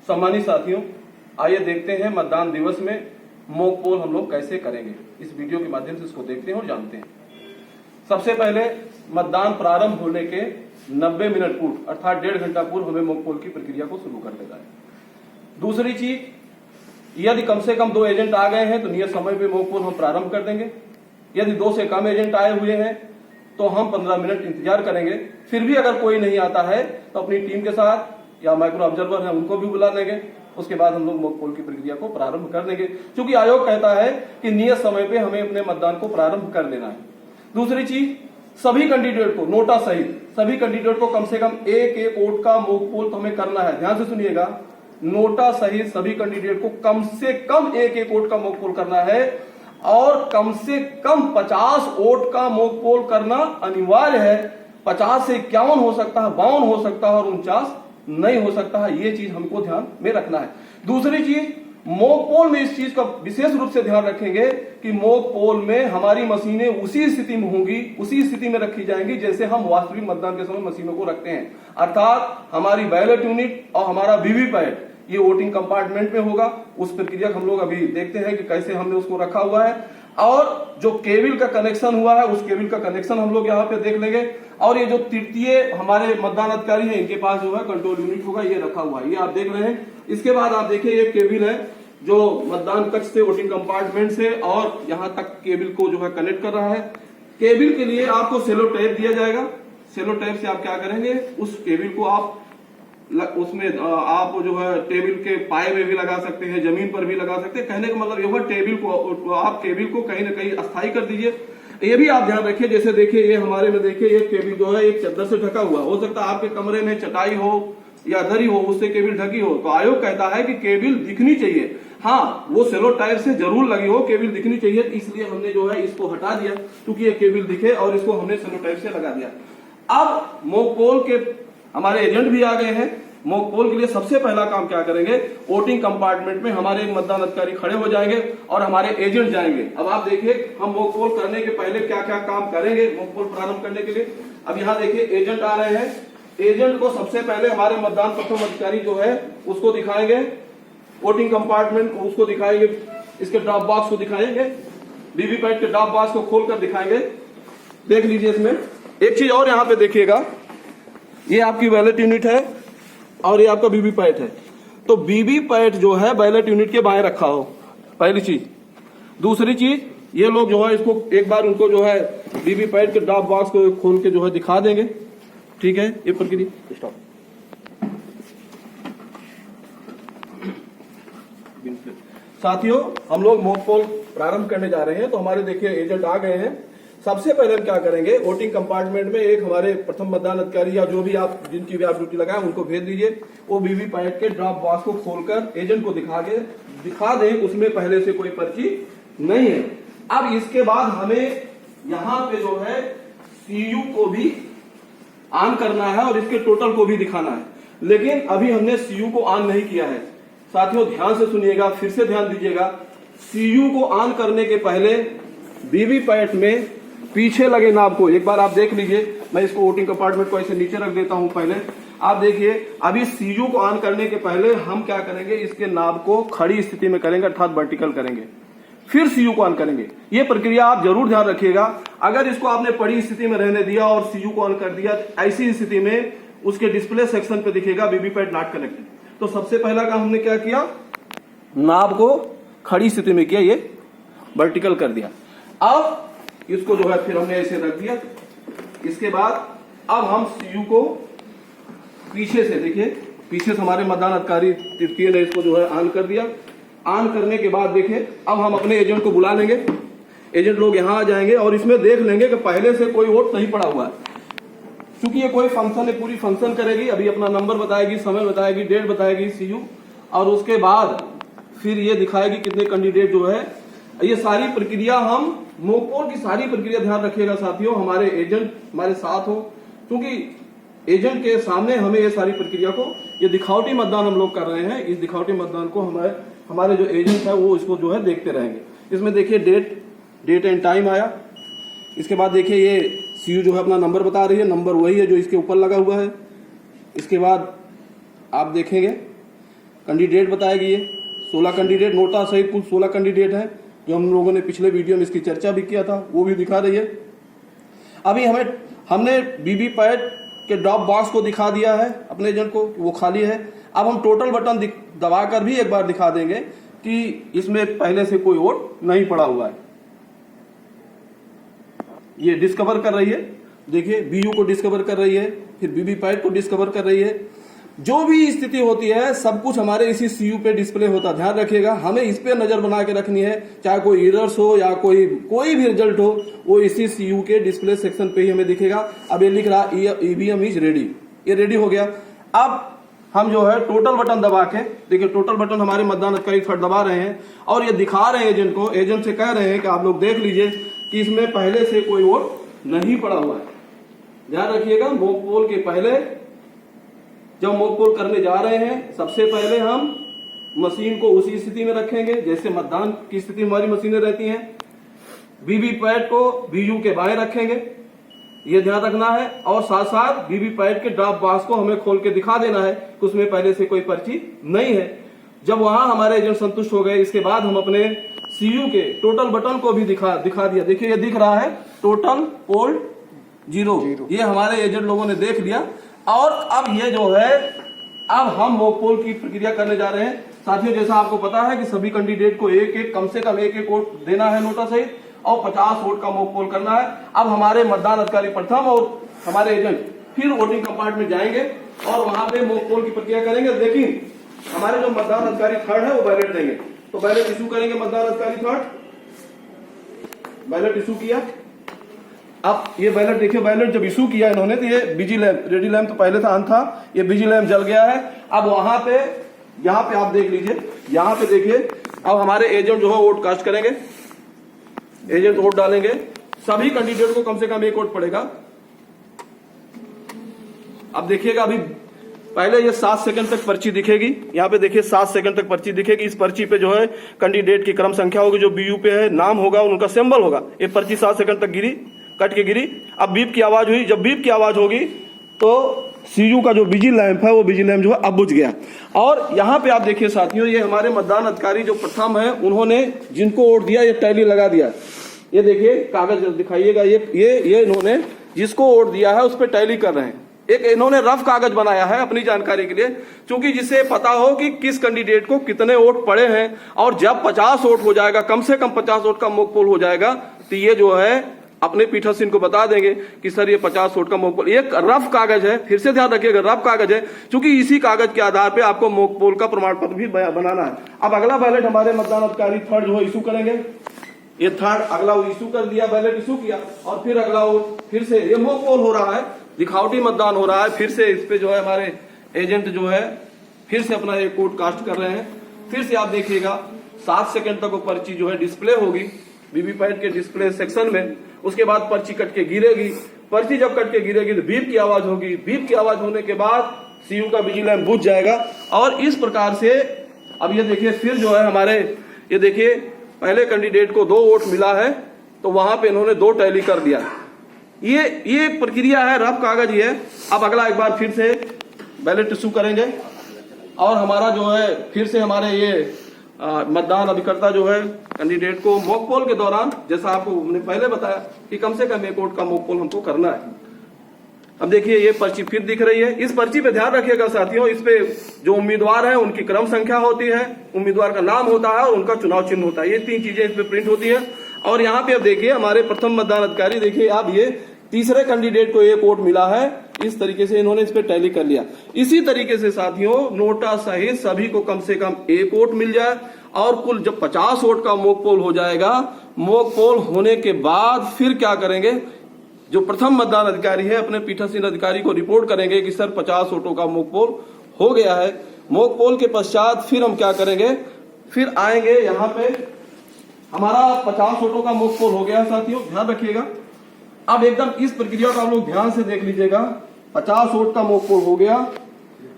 सम्मानित साथियों, आइए देखते हैं मतदान दिवस में मॉक पोल हम लोग कैसे करेंगे। इस वीडियो के माध्यम से इसको देखते हैं और जानते हैं। सबसे पहले मतदान प्रारंभ होने के 90 मिनट पूर्व अर्थात 1.5 घंटा पूर्व हमें मॉक पोल की प्रक्रिया को शुरू कर देना है। दूसरी चीज, यदि कम से कम 2 एजेंट आ गए हैं तो नियत समय पे मॉक पोल हम प्रारंभ कर देंगे। यदि 2 से कम एजेंट आए हुए हैं तो हम 15 मिनट इंतजार करेंगे। फिर भी अगर कोई नहीं आता है तो अपनी टीम के साथ या माइक्रो ऑब्जर्वर है उनको भी बुला लेंगे। उसके बाद हम लोग मॉक पोल की प्रक्रिया को प्रारंभ कर देंगे, क्योंकि आयोग कहता है कि नियत समय पे हमें अपने मतदान को प्रारंभ कर देना है। दूसरी चीज, सभी कैंडिडेट को नोटा सहित सभी कैंडिडेट को कम से कम एक वोट का मॉक पोल तो हमें करना है। ध्यान से सुनिएगा, नोटा सहित सभी कैंडिडेट को कम से कम एक वोट का मॉक पोल करना है और कम से कम 50 वोट का मॉक पोल करना अनिवार्य है। 50 से 51 हो सकता है, 52 हो सकता है और 49 नहीं हो सकता है। ये चीज हमको ध्यान में रखना है। दूसरी चीज, मॉक पोल में इस चीज का विशेष रूप से ध्यान रखेंगे कि मॉक पोल में हमारी मशीनें उसी स्थिति में होंगी, उसी स्थिति में रखी जाएंगी जैसे हम वास्तविक मतदान के समय मशीनों को रखते हैं। अर्थात हमारी बैलेट यूनिट और हमारा वीवीपैट ये वोटिंग कंपार्टमेंट में होगा। उस प्रक्रिया हम लोग अभी देखते हैं कि कैसे हमने उसको रखा हुआ है। और जो केबल का कनेक्शन हुआ है उस केबल का कनेक्शन हम लोग यहाँ पे देख लेंगे। और ये जो तृतीय हमारे मतदान अधिकारी हैं इनके पास जो है कंट्रोल यूनिट होगा, ये रखा हुआ है, ये आप देख रहे हैं। इसके बाद आप देखिए ये केबल है जो मतदान कक्ष से वोटिंग कंपार्टमेंट से और यहाँ तक केबल को जो है कनेक्ट कर रहा है। केबल के लिए आपको सेलो टेप दिया जाएगा। सेलो टेप से आप क्या करेंगे, उस केबल को आप उसमें आप जो है टेबल के पाए में भी लगा सकते हैं, जमीन पर भी लगा सकते हैं। कहने का मतलब ये है टेबल को आप केबल को कहीं ना कहीं अस्थायी कर दीजिए। ये भी आप ध्यान रखिए, जैसे देखिए ये हमारे में देखिए ये केबल जो है एक चादर से ढका हुआ हो सकता है, आपके कमरे में चटाई हो या दरी हो उससे केबल ढकी हो। तो आयोग कहता है कि केबल दिखनी चाहिए। हाँ, वो सेलो टायर से जरूर लगी हो, केबल दिखनी चाहिए। इसलिए हमने जो है इसको हटा दिया क्योंकि ये केबल दिखे और इसको हमने सेलो टायर से लगा दिया। अब मॉक पोल के हमारे एजेंट भी आ गए हैं। मॉक पोल के लिए सबसे पहला काम क्या करेंगे, वोटिंग कंपार्टमेंट में हमारे मतदान अधिकारी खड़े हो जाएंगे और हमारे एजेंट जाएंगे। अब आप देखिए हम मॉक पोल करने के पहले क्या क्या काम करेंगे मॉक पोल प्रारंभ करने के लिए। अब यहाँ देखिए एजेंट आ रहे हैं। एजेंट को सबसे पहले हमारे मतदान प्रथम अधिकारी जो है उसको दिखाएंगे, वोटिंग कंपार्टमेंट को उसको दिखाएंगे, इसके ड्रॉप बॉक्स को दिखाएंगे, वीवीपैट के ड्रॉप बॉक्स को खोलकर दिखाएंगे। देख लीजिए इसमें एक चीज और यहाँ पे देखिएगा, ये आपकी बैलेट यूनिट है और ये आपका वीवीपैट है। तो वीवीपैट जो है बैलेट यूनिट के बाएं रखा हो, पहली चीज। दूसरी चीज, ये लोग जो है इसको एक बार उनको जो है वीवीपैट के ड्रॉप बॉक्स को खोल के जो है दिखा देंगे। ठीक है, ये प्रक्रिया स्टॉप। साथियों, हम लोग मॉक पोल प्रारंभ करने जा रहे हैं। तो हमारे देखिए एजेंट आ गए हैं। सबसे पहले हम क्या करेंगे, वोटिंग कंपार्टमेंट में एक हमारे प्रथम मतदान अधिकारी या जो भी आप जिनकी भी आप ड्यूटी लगाए उनको भेज दीजिए। वो वीवीपैट के ड्रॉप बॉक्स को खोलकर एजेंट को दिखा दें, उसमें पहले से कोई पर्ची नहीं है। अब इसके बाद हमें यहाँ पे जो है सीयू को भी ऑन करना है और इसके टोटल को भी दिखाना है। लेकिन अभी हमने सीयू को ऑन नहीं किया है। साथियों ध्यान से सुनिएगा, फिर से ध्यान दीजिएगा। सीयू को ऑन करने के पहले वीवीपैट में पीछे लगे नाब को एक बार आप देख लीजिए। मैं इसको वोटिंग कंपार्टमेंट को ऐसे नीचे रख देता हूं। पहले आप देखिए, अभी सीयू को ऑन करने के पहले हम क्या करेंगे, इसके नाब को खड़ी स्थिति में करेंगे अर्थात वर्टिकल करेंगे, फिर सीयू को ऑन करेंगे। ये प्रक्रिया आप जरूर ध्यान रखिएगा। अगर इसको आपने पड़ी स्थिति में रहने दिया और सीयू को ऑन कर दिया, ऐसी स्थिति में उसके डिस्प्ले सेक्शन पे दिखेगा वीवीपैट नॉट कनेक्टेड। तो सबसे पहला काम हमने क्या किया, नाब को खड़ी स्थिति में किया, ये वर्टिकल कर दिया। अब इसको जो है फिर हमने ऐसे रख दिया। इसके बाद अब हम सीयू को पीछे से देखिए, पीछे से हमारे मतदान अधिकारी तृतीय ने इसको जो है ऑन कर दिया। ऑन करने के बाद देखिए अब हम अपने एजेंट को बुला लेंगे। एजेंट लोग यहाँ आ जाएंगे और इसमें देख लेंगे कि पहले से कोई वोट नहीं पड़ा हुआ है। क्योंकि ये कोई फंक्शन है, पूरी फंक्शन करेगी। अभी अपना नंबर बताएगी, समय बताएगी, डेट बताएगी सीयू, और उसके बाद फिर ये दिखाएगी कितने कैंडिडेट जो है। ये सारी प्रक्रिया हम मॉक पोल की सारी प्रक्रिया ध्यान रखिएगा साथियों, हमारे एजेंट हमारे साथ हो, क्योंकि एजेंट के सामने हमें ये सारी प्रक्रिया को, ये दिखावटी मतदान हम लोग कर रहे हैं। इस दिखावटी मतदान को हमारे जो एजेंट है वो इसको जो है देखते रहेंगे। इसमें देखिए डेट एंड टाइम आया। इसके बाद देखिए ये सीयू जो है अपना नंबर बता रही है, नंबर वही है जो इसके ऊपर लगा हुआ है। इसके बाद आप देखेंगे कैंडिडेट बताए गए 16 कैंडिडेट, नोटा सहित कुल 16 कैंडिडेट हैं, जो हम लोगों ने पिछले वीडियो में इसकी चर्चा भी किया था, वो भी दिखा रही है। अभी हमने वीवीपैट के ड्रॉप बॉक्स को दिखा दिया है अपने एजेंट को, वो खाली है। अब हम टोटल बटन दबाकर भी एक बार दिखा देंगे कि इसमें पहले से कोई वोट नहीं पड़ा हुआ है। ये डिस्कवर कर रही है, देखिए बीयू को डिस्कवर कर रही है, फिर वीवीपैट को डिस्कवर कर रही है। जो भी स्थिति होती है सब कुछ हमारे इसी सीयू पे डिस्प्ले होता है। ध्यान रखिएगा, हमें इस पे नजर बना के रखनी है, चाहे कोई एरर्स हो या कोई भी रिजल्ट हो, वो इसी सीयू के डिस्प्ले सेक्शन पे ही हमें दिखेगा। अब ये लिख रहा ईवीएम इज रेडी, ये रेडी हो गया। अब हम जो है टोटल बटन दबा के देखिए, टोटल बटन हमारे मतदान अधिकारी थर्ड दबा रहे हैं और ये दिखा रहे हैं एजेंट को, एजेंट से कह रहे हैं कि आप लोग देख लीजिए कि इसमें पहले से कोई वोट नहीं पड़ा हुआ है। ध्यान रखिएगा, मॉक पोल के पहले जब मॉक पोल करने जा रहे हैं, सबसे पहले हम मशीन को उसी स्थिति में रखेंगे जैसे मतदान की स्थिति हमारी मशीनें रहती हैं। वीवीपैट को बीयू के बाएं रखेंगे, ये ध्यान रखना है, और साथ साथ वीवीपैट के ड्रॉप बॉक्स को हमें खोल के दिखा देना है कि उसमें पहले से कोई पर्ची नहीं है। जब वहां हमारे एजेंट संतुष्ट हो गए, इसके बाद हम अपने सीयू के टोटल बटन को भी दिखा दिया। देखिए ये दिख रहा है टोटल पोल 0, ये हमारे एजेंट लोगों ने देख लिया। और अब ये जो है, अब हम मॉक पोल की प्रक्रिया करने जा रहे हैं। साथियों, जैसा आपको पता है कि सभी कैंडिडेट को कम से कम एक वोट देना है नोटा सहित, और 50 वोट का मॉक पोल करना है। अब हमारे मतदान अधिकारी प्रथम और हमारे एजेंट फिर वोटिंग कंपार्टमेंट जाएंगे और वहां पे मॉक पोल की प्रक्रिया करेंगे। लेकिन हमारे जो मतदान अधिकारी थर्ड है वो बैलेट देंगे, तो बैलेट इशू करेंगे मतदान अधिकारी थर्ड। बैलेट इशू किया, अब ये बैलेट देखिए, बैलेट जब इशू किया इन्होंने तो ये बिजी लैंप, रेडी लैंप तो पहले था ऑन था, ये बिजी लैंप जल गया है। अब वहां पे यहाँ पे आप देख लीजिए, यहाँ पे देखिए, अब हमारे एजेंट जो है वोट कास्ट करेंगे, एजेंट वोट डालेंगे। सभी कैंडिडेट को कम से कम एक वोट पड़ेगा। अब देखिएगा, अभी पहले ये 7 सेकंड तक पर्ची दिखेगी, यहाँ पे देखिए 7 सेकंड तक पर्ची दिखेगी। इस पर्ची पे जो है कैंडिडेट की क्रम संख्या होगी, जो बीयू पे है, नाम होगा, उनका सिंबल होगा। ये पर्ची 7 सेकंड तक गिरी, कट के गिरी। अब बीप की आवाज हुई, जब बीप की आवाज होगी तो सीयू का जो बिजी लैंप है वो बिजी लैंप जो है अब बुझ गया। और यहाँ पे आप देखिए साथियों, ये हमारे मतदान अधिकारी जो प्रथम है, उन्होंने जिनको वोट दिया ये टैली लगा दिया। ये देखिए कागज दिखाइएगा, ये इन्होंने जिसको वोट दिया है उस पर टैली कर रहे हैं। एक इन्होंने रफ कागज बनाया है अपनी जानकारी के लिए, क्योंकि जिससे पता हो कि किस कैंडिडेट को कितने वोट पड़े हैं। और जब 50 वोट हो जाएगा, कम से कम 50 वोट का मॉक पोल हो जाएगा, तो ये जो है अपने पीठासीन को बता देंगे कि सर ये 50 वोट का मॉक पोल। एक रफ कागज है, फिर से ध्यान रखिएगा, रफ कागज है, क्योंकि इसी कागज के आधार पे आपको मॉक पोल का प्रमाण पत्र भी बनाना है। अब अगला बैलेट हमारे मतदान अधिकारी थर्ड जो है इशू करेंगे। ये थर्ड अगला वो इशू कर दिया, बैलेट इशू किया, और फिर अगला वो फिर से ये मॉक पोल हो रहा है, दिखावटी मतदान हो रहा है। फिर से इस पे जो है हमारे एजेंट जो है फिर से अपना एक वोट कास्ट कर रहे हैं। फिर से आप देखिएगा 7 सेकंड तक वो पर्ची जो है डिस्प्ले होगी वीवीपैट के डिस्प्ले सेक्शन में। उसके बाद पर्ची कट के गिरेगी, पर्ची जब कट के गिरेगी तो बीप की आवाज होगी, बीप की आवाज होने के बाद सीयू का बिजी लैंप बुझ जाएगा। और इस प्रकार से अब ये देखिए, फिर जो है हमारे ये देखिए, पहले कैंडिडेट को 2 वोट मिला है तो वहां पे इन्होंने 2 टैली कर दिया। ये प्रक्रिया है, रफ कागज ही है। अब अगला एक बार फिर से बैलेट इशू करेंगे और हमारा जो है फिर से हमारे ये मतदान अभिकर्ता जो है कैंडिडेट को मॉक पोल के दौरान, जैसा आपको हमने पहले बताया कि कम से कम 1 वोट का मॉक पोल हमको करना है। अब देखिए ये पर्ची फिर दिख रही है। इस पर्ची पे ध्यान रखिएगा साथियों, इस पे जो उम्मीदवार है उनकी क्रम संख्या होती है, उम्मीदवार का नाम होता है और उनका चुनाव चिन्ह होता है। ये 3 चीजें इस पे प्रिंट होती है। और यहाँ पे अब देखिए हमारे प्रथम मतदान अधिकारी, देखिए अब ये तीसरे कैंडिडेट को 1 वोट मिला है, इस तरीके से इन्होंने इस पे टैली कर लिया। इसी तरीके से साथियों नोटा सहित सभी को कम से कम 1 वोट मिल जाए, और कुल जब 50 वोट का मॉक पोल हो जाएगा, मॉक पोल होने के बाद फिर क्या करेंगे, जो प्रथम मतदान अधिकारी है अपने पीठासीन अधिकारी को रिपोर्ट करेंगे कि सर 50 वोटों का मॉक पोल हो गया है। मॉक पोल के पश्चात फिर हम क्या करेंगे, फिर आएंगे यहाँ पे, हमारा 50 वोटों का मॉक पोल हो गया है साथियों, ध्यान रखिएगा। अब एकदम इस प्रक्रिया को आप लोग ध्यान से देख लीजिएगा। 50 वोट का मॉक पोल हो गया,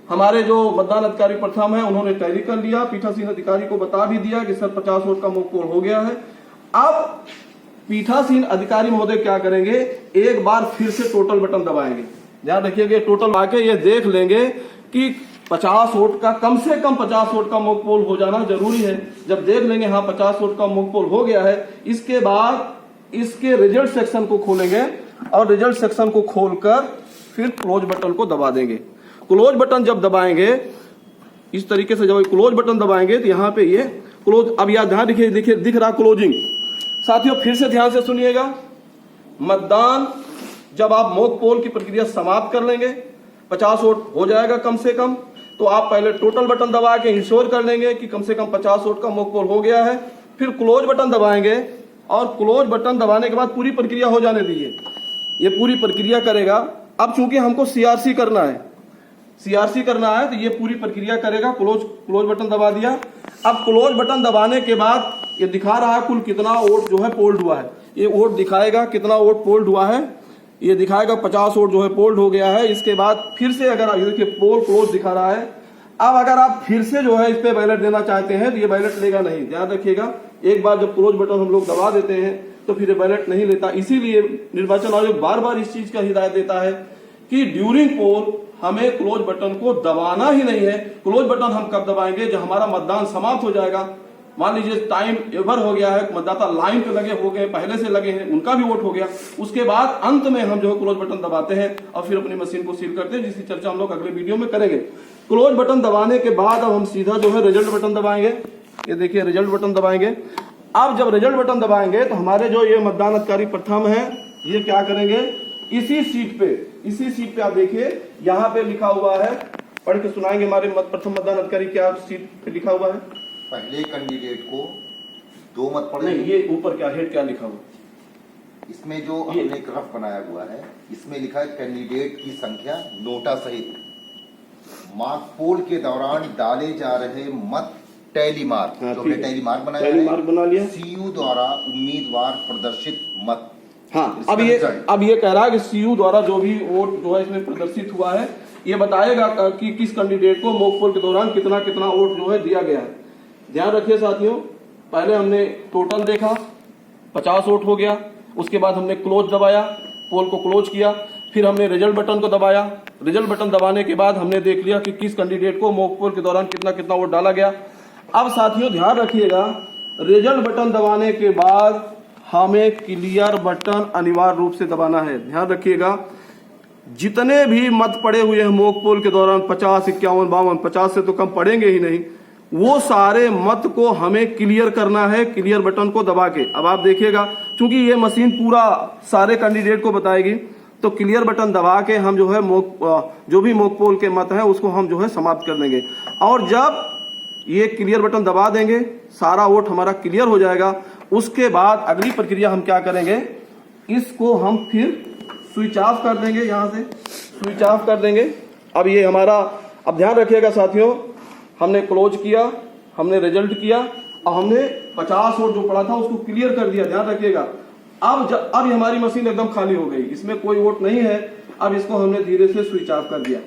हमारे जो मतदान अधिकारी प्रथम है उन्होंने टैली कर लिया, पीठासीन अधिकारी को बता भी दिया कि सर 50 वोट का मॉक पोल हो गया है। अब पीठासीन अधिकारी महोदय क्या करेंगे, एक बार फिर से टोटल बटन दबाएंगे। ध्यान रखिएगा, टोटल आके ये देख लेंगे कि 50 वोट का, कम से कम 50 वोट का मॉक पोल हो जाना जरूरी है। जब देख लेंगे हाँ 50 वोट का मॉक पोल हो गया है, इसके बाद इसके रिजल्ट सेक्शन को खोलेंगे और रिजल्ट सेक्शन को खोलकर फिर क्लोज बटन को दबा देंगे। क्लोज बटन जब दबाएंगे इस तरीके से, जब क्लोज बटन दबाएंगे तो यहाँ पे ये क्लोज, अब यहाँ ध्यान देखिए दिख रहा क्लोजिंग। साथियों फिर से ध्यान से सुनिएगा, मतदान जब आप मॉक पोल की प्रक्रिया समाप्त कर लेंगे, 50 वोट हो जाएगा कम से कम, तो आप पहले टोटल बटन दबा के इंश्योर कर लेंगे कि कम से कम 50 वोट का मॉक पोल हो गया है। फिर क्लोज बटन दबाएंगे और क्लोज बटन दबाने के बाद पूरी प्रक्रिया हो जाने दीजिए, ये पूरी प्रक्रिया करेगा। अब चूंकि हमको सीआरसी करना है, सीआरसी करना है तो ये पूरी प्रक्रिया करेगा। क्लोज बटन दबा दिया। अब क्लोज बटन दबाने के बाद ये दिखा रहा है कुल कितना वोट जो है पोल्ड हुआ है, ये वोट दिखाएगा कितना वोट पोल्ड हुआ है, ये दिखाएगा 50 वोट जो है पोल्ड हो गया है। इसके बाद फिर से अगर देखिए पोल क्लोज दिखा रहा है। अब अगर आप फिर से जो है इस पे बैलेट देना चाहते हैं तो ये बैलेट लेगा नहीं, ध्यान रखिएगा। एक बार जब क्लोज बटन हम लोग दबा देते हैं तो फिर बैलेट नहीं लेता। इसीलिए निर्वाचन आयोग बार बार इस चीज का हिदायत देता है कि ड्यूरिंग पोल हमें क्लोज बटन को दबाना ही नहीं है। क्लोज बटन हम कब दबाएंगे, जब हमारा मतदान समाप्त हो जाएगा। मान लीजिए टाइम एवर हो गया है, मतदाता लाइन पे लगे हो गए, पहले से लगे हैं, उनका भी वोट हो गया, उसके बाद अंत में हम जो है क्लोज बटन दबाते हैं और फिर अपनी मशीन को सील करते हैं, जिसकी चर्चा हम लोग अगले वीडियो में करेंगे। क्लोज बटन दबाने के बाद अब हम सीधा जो है रिजल्ट बटन दबाएंगे। ये देखिए रिजल्ट बटन दबाएंगे। अब जब रिजल्ट बटन दबाएंगे तो हमारे जो ये मतदान अधिकारी प्रथम है, ये क्या करेंगे, इसी सीट पे आप देखिए यहाँ पे लिखा हुआ है, पढ़ के सुनाएंगे हमारे प्रथम मतदान अधिकारी, क्या सीट पे लिखा हुआ है। पहले कैंडिडेट को 2 मत पड़े। नहीं, ये ऊपर क्या हेड क्या लिखा हुआ, इसमें जो हमने ग्राफ बनाया हुआ है इसमें लिखा है कैंडिडेट की संख्या नोटा सहित मॉक पोल के दौरान डाले जा रहे मत टैली मार्क, जो हमने टैली मार्क बना लिया, सीयू द्वारा उम्मीदवार प्रदर्शित मत। हाँ, अब ये कह रहा है कि सीयू द्वारा जो भी वोट जो है इसमें प्रदर्शित हुआ है, ये बताएगा कि किस कैंडिडेट को मॉक पोल के दौरान कितना कितना वोट जो है दिया गया है। ध्यान रखिए साथियों, पहले हमने टोटल देखा, 50 वोट हो गया। उसके बाद हमने क्लोज दबाया, पोल को क्लोज किया। फिर हमने रिजल्ट बटन को दबाया। रिजल्ट बटन दबाने के बाद हमने देख लिया कि किस कैंडिडेट को मॉक पोल के दौरान कितना कितना वोट डाला गया। अब साथियों ध्यान रखिएगा, रिजल्ट बटन दबाने के बाद हमें क्लियर बटन अनिवार्य रूप से दबाना है। ध्यान रखिएगा, जितने भी मत पड़े हुए हैं मॉक पोल के दौरान, 50, 51, 52, 50 से तो कम पड़ेंगे ही नहीं, वो सारे मत को हमें क्लियर करना है क्लियर बटन को दबा के। अब आप देखिएगा, चूंकि ये मशीन पूरा सारे कैंडिडेट को बताएगी, तो क्लियर बटन दबा के हम जो है जो भी मॉक पोल के मत हैं उसको हम जो है समाप्त कर देंगे। और जब ये क्लियर बटन दबा देंगे, सारा वोट हमारा क्लियर हो जाएगा। उसके बाद अगली प्रक्रिया हम क्या करेंगे, इसको हम फिर स्विच ऑफ कर देंगे, यहाँ से स्विच ऑफ कर देंगे। अब ये हमारा, अब ध्यान रखिएगा साथियों, हमने क्लोज किया, हमने रिजल्ट किया और हमने 50 वोट जो पड़ा था उसको क्लियर कर दिया। ध्यान रखिएगा, अब ये हमारी मशीन एकदम खाली हो गई, इसमें कोई वोट नहीं है। अब इसको हमने धीरे से स्विच ऑफ कर दिया,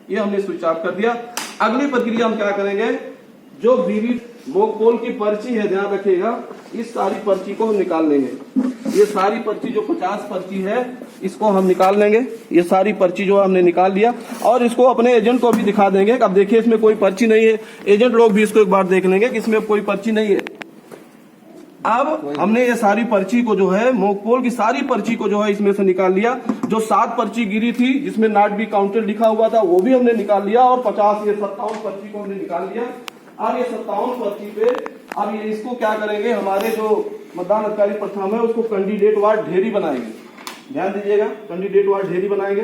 ये हमने स्विच ऑफ कर दिया। अगली प्रक्रिया हम क्या करेंगे, जो वीवी मॉक पोल की पर्ची है, ध्यान रखिएगा, इस सारी पर्ची को हम निकाल लेंगे। ये सारी पर्ची जो 50 पर्ची है इसको हम निकाल लेंगे। ये सारी पर्ची जो हमने निकाल लिया और इसको अपने एजेंट को भी दिखा देंगे। अब देखिए इसमें कोई पर्ची नहीं है, एजेंट लोग भी इसको एक बार देख लेंगे कि इसमें कोई पर्ची नहीं है। अब हमने ये सारी पर्ची को जो है, मॉक पोल की सारी पर्ची को जो है इसमें से निकाल लिया। जो 7 पर्ची गिरी थी जिसमें नॉट बी काउंटेड लिखा हुआ था वो भी हमने निकाल लिया और 50 ये 57 पर्ची को हमने निकाल लिया। अब ये 57 पर्ची पे अब ये इसको क्या करेंगे, हमारे जो मतदान अधिकारी प्रथम है उसको कैंडिडेट वार ढेरी बनाएंगे। ध्यान दीजिएगा, कैंडिडेट वार ढेरी बनाएंगे।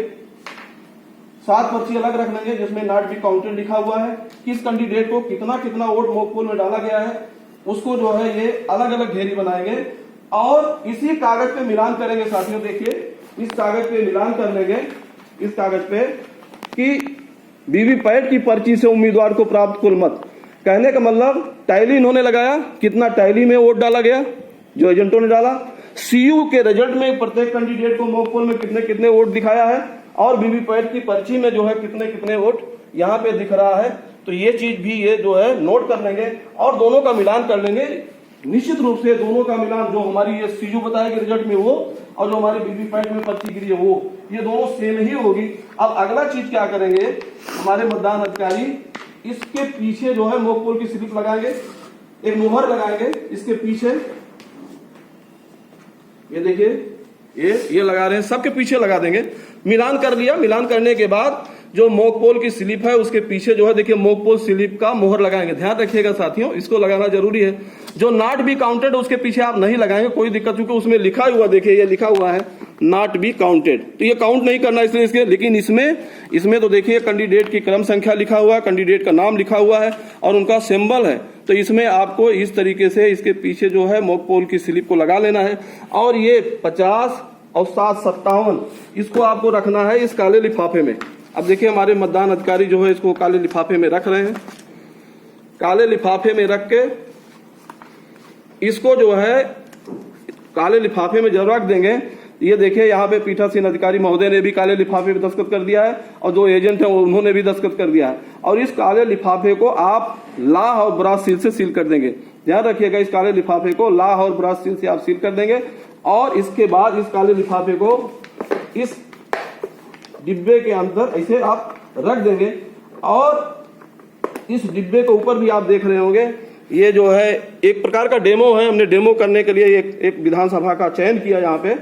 7 पर्ची अलग रख लेंगे जिसमें नॉट बी काउंटेड लिखा हुआ है, किस कैंडिडेट को कितना कितना वोट मॉक पोल में डाला गया है उसको जो है ये अलग अलग ढेरी बनाएंगे और इसी कागज पे मिलान करेंगे। साथियों देखिए, इस कागज पे मिलान कर लेंगे, इस कागज पे कि वीवीपैट की पर्ची से उम्मीदवार को प्राप्त कुल मत। कहने का मतलब टैली इन्होंने लगाया, कितना टैली में वोट डाला गया जो एजेंटों ने डाला, सीयू के रिजल्ट में प्रत्येक कैंडिडेट को मॉक पोल में कितने कितने वोट दिखाया है और वीवीपैट की पर्ची में जो है कितने कितने वोट यहाँ पे दिख रहा है। तो ये चीज भी ये जो है नोट कर लेंगे और दोनों का मिलान कर लेंगे। निश्चित रूप से दोनों का मिलान, जो हमारी ये सीयू बताएगी रिजल्ट में वो और जो हमारी वीवीपैट में पर्ची गिरी है वो, ये दोनों सेम ही होगी। अब अगला चीज क्या करेंगे, हमारे मतदान अधिकारी इसके पीछे जो है मॉक पोल की स्लिप लगाएंगे, एक मोहर लगाएंगे इसके पीछे। ये देखिए ये लगा रहे हैं, सबके पीछे लगा देंगे। मिलान कर लिया। मिलान करने के बाद जो मॉक पोल की स्लिप है उसके पीछे जो है देखिए मॉक पोल स्लिप का मोहर लगाएंगे। ध्यान रखिएगा साथियों, इसको लगाना जरूरी है। जो नॉट बी काउंटेड उसके पीछे आप नहीं लगाएंगे, कोई दिक्कत, क्योंकि उसमें लिखा हुआ देखिए, ये लिखा हुआ है नॉट बी काउंटेड, तो ये काउंट नहीं करना इसलिए इसके। लेकिन इसमें तो देखिए कैंडिडेट की क्रम संख्या लिखा हुआ है, कैंडिडेट का नाम लिखा हुआ है और उनका सिंबल है। तो इसमें आपको इस तरीके से इसके पीछे जो है मॉक पोल की स्लिप को लगा लेना है। और ये 50 और 7 57 इसको आपको रखना है इस काले लिफाफे में। अब देखिए हमारे मतदान अधिकारी जो है इसको काले लिफाफे में रख रहे हैं। काले लिफाफे में रख के इसको जो है काले लिफाफे में जब रख देंगे, ये देखिए यहाँ पे पीठासीन अधिकारी महोदय ने भी काले लिफाफे पे दस्तखत कर दिया है और जो एजेंट है उन्होंने भी दस्तखत कर दिया है। और इस काले लिफाफे को आप लाह और ब्रास सील से सील कर देंगे। ध्यान रखिएगा, इस काले लिफाफे को लाह और ब्रास सील से आप सील कर देंगे। और इसके बाद इस काले लिफाफे को इस डिब्बे के अंदर ऐसे आप रख देंगे। और इस डिब्बे के ऊपर भी आप देख रहे होंगे, ये जो है एक प्रकार का डेमो है। हमने डेमो करने के लिए एक विधानसभा का चयन किया यहाँ पे,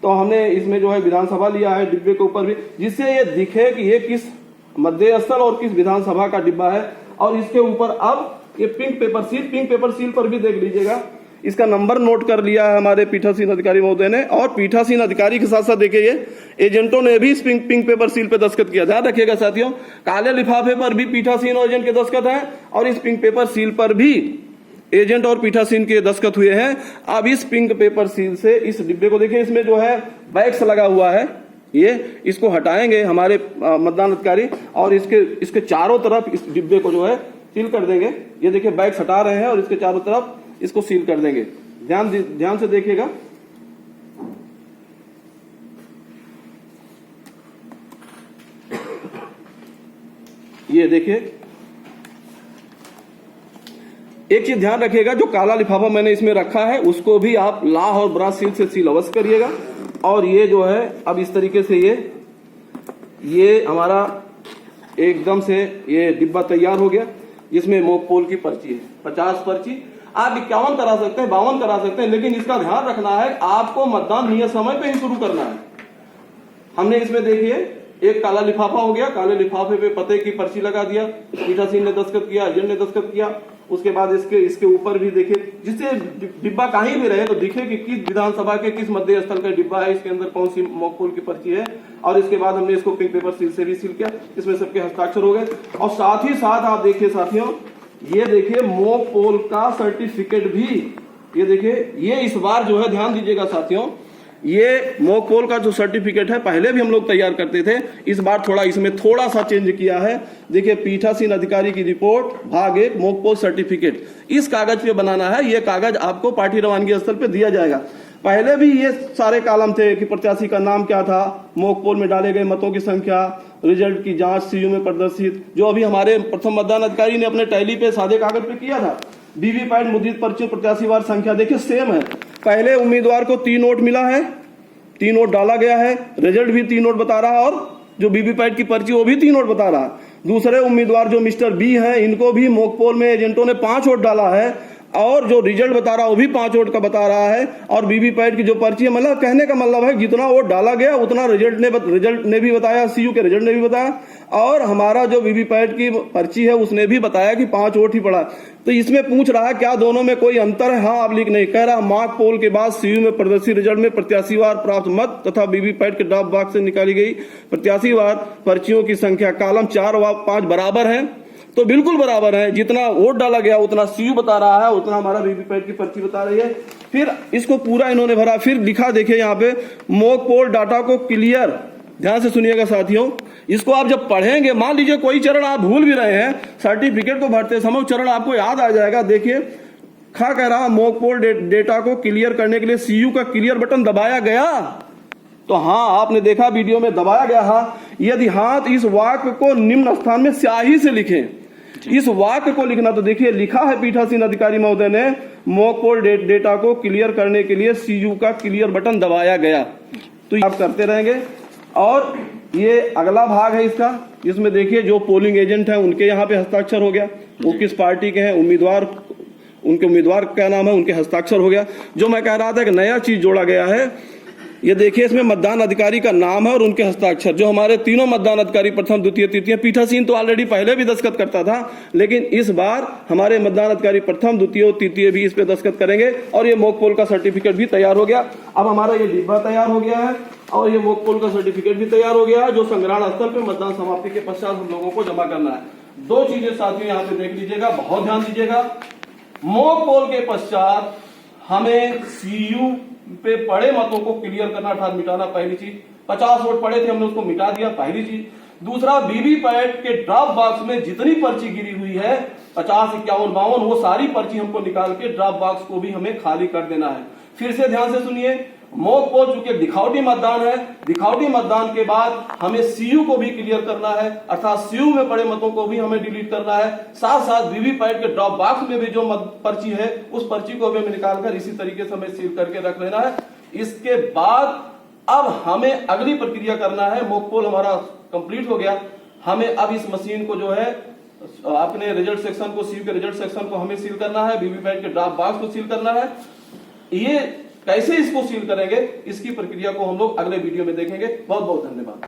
तो हमने इसमें जो है विधानसभा लिया है डिब्बे के ऊपर भी, जिससे ये दिखे कि ये किस मध्य स्थल और किस विधानसभा का डिब्बा है। और इसके ऊपर अब ये पिंक पेपर सील पर भी देख लीजिएगा, इसका नंबर नोट कर लिया है हमारे पीठासीन अधिकारी महोदय ने। और पीठासीन अधिकारी के साथ साथ देखिए ये एजेंटों ने भी इस पिंक पेपर सील पे दस्तखत किया। ध्यान रखिएगा साथियों, काले लिफाफे पर भी पीठासीन और एजेंट के दस्तखत हैं और इस पिंक पेपर सील पर भी एजेंट और पीठासीन के दस्तखत हुए हैं। अब इस पिंक पेपर सील से इस डिब्बे को देखिए, इसमें जो है बैक्स लगा हुआ है, ये इसको हटाएंगे हमारे मतदान अधिकारी और इसके चारों तरफ इस डिब्बे को जो है सील कर देंगे। ये देखिए बैग्स हटा रहे हैं और इसके चारों तरफ इसको सील कर देंगे। ध्यान से देखिएगा। ये देखिए, एक चीज ध्यान रखिएगा, जो काला लिफाफा मैंने इसमें रखा है उसको भी आप लाह और ब्रास सील से सील अवश्य करिएगा। और ये जो है अब इस तरीके से ये हमारा एकदम से ये डिब्बा तैयार हो गया, जिसमें मॉक पोल की पर्ची है। 50 पर्ची आप 51 करा सकते हैं, 52 करा सकते हैं, लेकिन इसका ध्यान रखना है आपको मतदान नियत समय पे ही शुरू करना है। हमने इसमें देखिए एक काला लिफाफा हो गया, काले लिफाफे पे पते की पर्ची लगा दिया, पीठासीन ने दस्तखत किया, एजेंट ने दस्तखत किया। उसके बाद इसके ऊपर भी देखिए, जिससे डिब्बा कहीं भी रहे तो दिखे कि किस विधानसभा के किस मध्य स्थल का डिब्बा है, इसके अंदर कौन सी मॉक पोल की पर्ची है। और इसके बाद हमने इसको पिंक पेपर सील से भी सील किया, इसमें सबके हस्ताक्षर हो गए। और साथ ही साथ आप देखिए साथियों, ये देखिए मॉक पोल का सर्टिफिकेट भी, ये देखिए, ये इस बार जो है ध्यान दीजिएगा साथियों, ये मॉक पोल का जो सर्टिफिकेट है पहले भी हम लोग तैयार करते थे, इस बार इसमें थोड़ा सा चेंज किया है। देखिए पीठासीन अधिकारी की रिपोर्ट भाग 1 मॉक पोल सर्टिफिकेट, इस कागज पे बनाना है। ये कागज आपको पार्टी रवानगी स्थल पे दिया जाएगा। पहले भी ये सारे कॉलम थे कि प्रत्याशी का नाम क्या था, मॉक पोल में डाले गए मतों की संख्या, रिजल्ट की जांच सीयू में प्रदर्शित, जो अभी हमारे प्रथम मतदान अधिकारी ने अपने टैली पे सादे कागज पे किया था। वीवीपैट मुद्रित पर्ची प्रत्याशीवार संख्या देखिए सेम है। पहले उम्मीदवार को 3 वोट मिला है, 3 वोट डाला गया है, रिजल्ट भी 3 वोट बता रहा है और जो वीवीपैट की पर्ची वो भी 3 वोट बता रहा है। दूसरे उम्मीदवार जो मिस्टर बी है, इनको भी मॉक पोल में एजेंटों ने 5 वोट डाला है और जो रिजल्ट बता रहा है वो भी 5 वोट का बता रहा है। और वीवीपैट की जो पर्ची है, मतलब कहने का मतलब है जितना वोट डाला गया उतना रिजल्ट ने भी बताया, सीयू के रिजल्ट ने भी बताया, और हमारा जो वीवीपैट की पर्ची है उसने भी बताया कि 5 वोट ही पड़ा। तो इसमें पूछ रहा है क्या दोनों में कोई अंतर है? हाँ आप लिख नहीं, कह रहा मॉक पोल के बाद सीयू में प्रदर्शित रिजल्ट में प्रत्याशीवार प्राप्त मत तथा वीवीपैट के ड्रॉप बॉक्स से निकाली गई प्रत्याशीवार पर्चियों की संख्या कॉलम 4 व 5 बराबर है। तो बिल्कुल बराबर है, जितना वोट डाला गया उतना सीयू बता रहा है, उतना हमारा वीवीपैट की पर्ची बता रही है। फिर इसको पूरा इन्होंने भरा, फिर लिखा देखिए यहाँ पे मॉक पोल डाटा को क्लियर, ध्यान से सुनिएगा साथियों, इसको आप जब पढ़ेंगे, मान लीजिए कोई चरण आप भूल भी रहे हैं, सर्टिफिकेट को भरते समय चरण आपको याद आ जाएगा। देखिए कह रहा मॉक पोल डेटा को क्लियर करने के लिए सीयू का क्लियर बटन दबाया गया, तो हाँ आपने देखा वीडियो में दबाया गया। हाँ, यदि हाँ तो इस वाक्य को निम्न स्थान में स्याही से लिखें, इस वाक्य को लिखना। तो देखिए लिखा है पीठासीन अधिकारी महोदय ने मॉक पोल डेटा को क्लियर करने के लिए सीयू का क्लियर बटन दबाया गया। तो आप करते रहेंगे। और ये अगला भाग है इसका, इसमें देखिए जो पोलिंग एजेंट है उनके यहाँ पे हस्ताक्षर हो गया, वो किस पार्टी के हैं, उनके उम्मीदवार क्या नाम है, उनके हस्ताक्षर हो गया। जो मैं कह रहा था एक नया चीज जोड़ा गया है, ये देखिए इसमें मतदान अधिकारी का नाम है और उनके हस्ताक्षर। जो हमारे तीनों मतदान अधिकारी प्रथम द्वितीय तृतीय, पीठासीन तो ऑलरेडी पहले भी दस्तखत करता था, लेकिन इस बार हमारे मतदान अधिकारी प्रथम द्वितीय और तृतीय भी इस पे दस्तखत करेंगे। और ये मॉक पोल का सर्टिफिकेट भी तैयार हो गया। अब हमारा ये डिब्बा तैयार हो गया है और ये मॉक पोल का सर्टिफिकेट भी तैयार हो गया है, जो संग्रहण स्थल पे मतदान समाप्ति के पश्चात हम लोगों को जमा करना है। दो चीजें साथियों यहाँ पे देख लीजिएगा, बहुत ध्यान दीजिएगा। मॉक पोल के पश्चात हमें सीयू पे पड़े मतों को क्लियर करना, अर्थात मिटाना, पहली चीज। 50 वोट पड़े थे, हमने उसको मिटा दिया, पहली चीज। दूसरा, वीवीपैट के ड्रॉप बॉक्स में जितनी पर्ची गिरी हुई है 50, 51, 52, वो सारी पर्ची हमको निकाल के ड्रॉप बॉक्स को भी हमें खाली कर देना है। फिर से ध्यान से सुनिए, मॉक पोल चूंकि दिखावटी मतदान है, दिखावटी मतदान के बाद हमें सीयू को भी क्लियर करना है, अर्थात सीयू में पड़े मतों को भी हमें डिलीट करना है। साथ साथ वीवीपैट के ड्रॉप बॉक्स में भी जो पर्ची है उस पर्ची को भी हमें निकालकर इसी तरीके से हमें सील करके रख लेना है। इसके बाद अब हमें अगली प्रक्रिया करना है। मॉक पोल हमारा कंप्लीट हो गया, हमें अब इस मशीन को जो है अपने रिजल्ट सेक्शन को, सीयू के रिजल्ट सेक्शन को हमें सील करना है, वीवीपैट के ड्रॉप बॉक्स को सील करना है। ये कैसे इसको सील करेंगे, इसकी प्रक्रिया को हम लोग अगले वीडियो में देखेंगे। बहुत बहुत धन्यवाद।